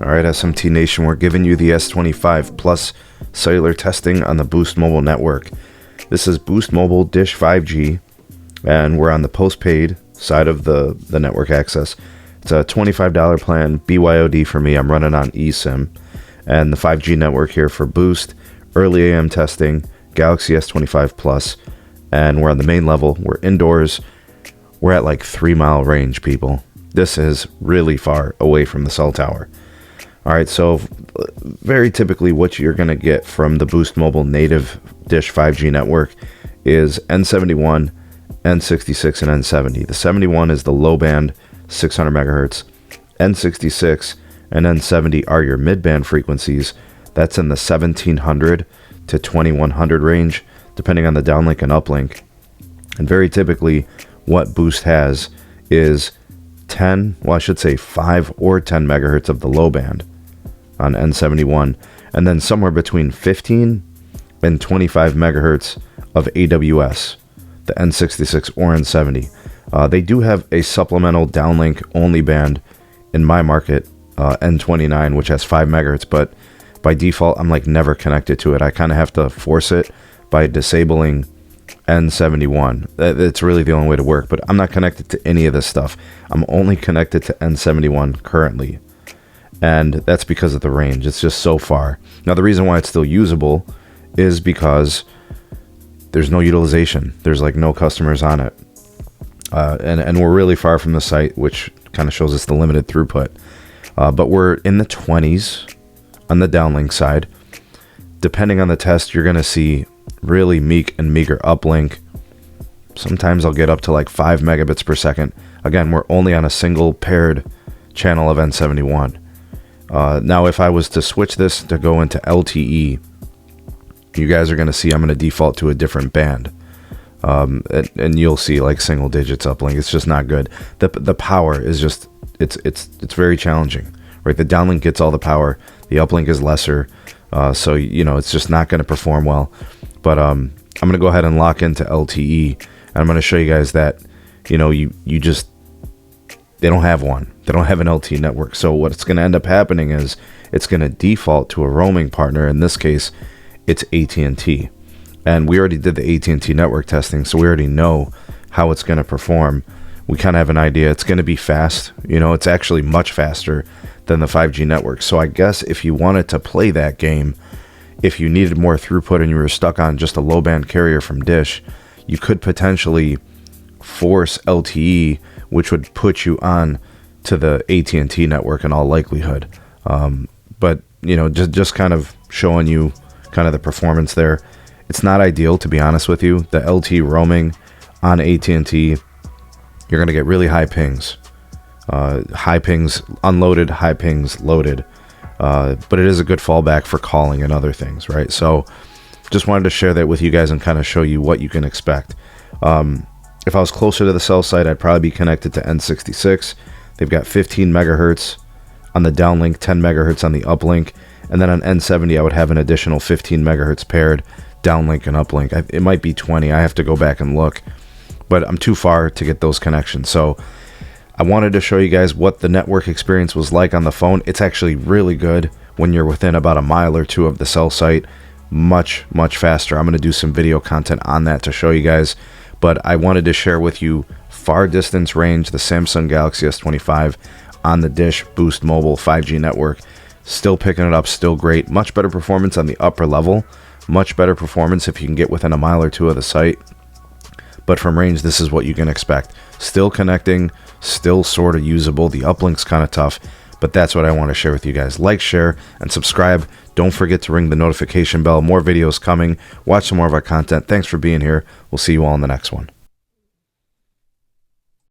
Alright, SMT Nation, we're giving you the S25 Plus cellular testing on the Boost Mobile network. This is Boost Mobile Dish 5G, and we're on the postpaid side of the network access. It's a $25 plan, BYOD for me. I'm running on eSIM. And the 5G network here for Boost, early AM testing, Galaxy S25 Plus, and we're on the main level. We're indoors. We're at like 3-mile range, people. This is really far away from the cell tower. All right, so very typically what you're going to get from the Boost Mobile native Dish 5G network is N71, N66, and N70. The 71 is the low band, 600 megahertz. N66 and N70 are your mid-band frequencies. That's in the 1700 to 2100 range, depending on the downlink and uplink. And very typically, what Boost has is 5 or 10 megahertz of the low band on N71, and then somewhere between 15 and 25 megahertz of AWS, the N66 or N70. They do have a supplemental downlink only band in my market, N29, which has 5 megahertz, but by default, I'm like never connected to it. I kind of have to force it by disabling N71. It's really the only way to work, but I'm not connected to any of this stuff. I'm only connected to N71 currently, and that's because of the range. It's just so far. Now, the reason why it's still usable is because there's no utilization. There's like no customers on it, and we're really far from the site, which kind of shows us the limited throughput. But we're in the 20s on the downlink side. Depending on the test, you're going to see really meager uplink. Sometimes I'll get up to like 5 megabits per second. Again, we're only on a single paired channel of N71. Now, if I was to switch this to go into LTE, you guys are going to see I'm going to default to a different band. And you'll see like single digits uplink. It's just not good. The power is just, it's very challenging, right? The downlink gets all the power. The uplink is lesser. So, it's just not going to perform well. But I'm going to go ahead and lock into LTE, and I'm going to show you guys that, they don't have one. They don't have an LTE network. So what's going to end up happening is it's going to default to a roaming partner. In this case, it's AT&T. And we already did the AT&T network testing, so we already know how it's going to perform. We kind of have an idea. It's going to be fast. It's actually much faster than the 5G network. So I guess if you wanted to play that game, if you needed more throughput and you were stuck on just a low band carrier from Dish, you could potentially force LTE, which would put you on to the AT&T network in all likelihood. But just kind of showing you kind of the performance there. It's not ideal, to be honest with you. The LTE roaming on AT&T, you're going to get really high pings. High pings unloaded, high pings loaded. But it is a good fallback for calling and other things, right? So just wanted to share that with you guys and kind of show you what you can expect. If I was closer to the cell site, I'd probably be connected to N66. They've got 15 megahertz on the downlink, 10 megahertz on the uplink. And then on N70, I would have an additional 15 megahertz paired downlink and uplink. It might be 20. I have to go back and look. But I'm too far to get those connections. So I wanted to show you guys what the network experience was like on the phone. It's actually really good when you're within about a mile or two of the cell site. Much, much faster. I'm going to do some video content on that to show you guys. But I wanted to share with you far distance range, the Samsung Galaxy S25 on the Dish Boost Mobile 5G network. Still picking it up, still great. Much better performance on the upper level. Much better performance if you can get within a mile or two of the site. But from range, this is what you can expect. Still connecting, still sort of usable. The uplink's kind of tough, but that's what I want to share with you guys. Like, share, and subscribe. Don't forget to ring the notification bell. More videos coming. Watch some more of our content. Thanks for being here. We'll see you all in the next one.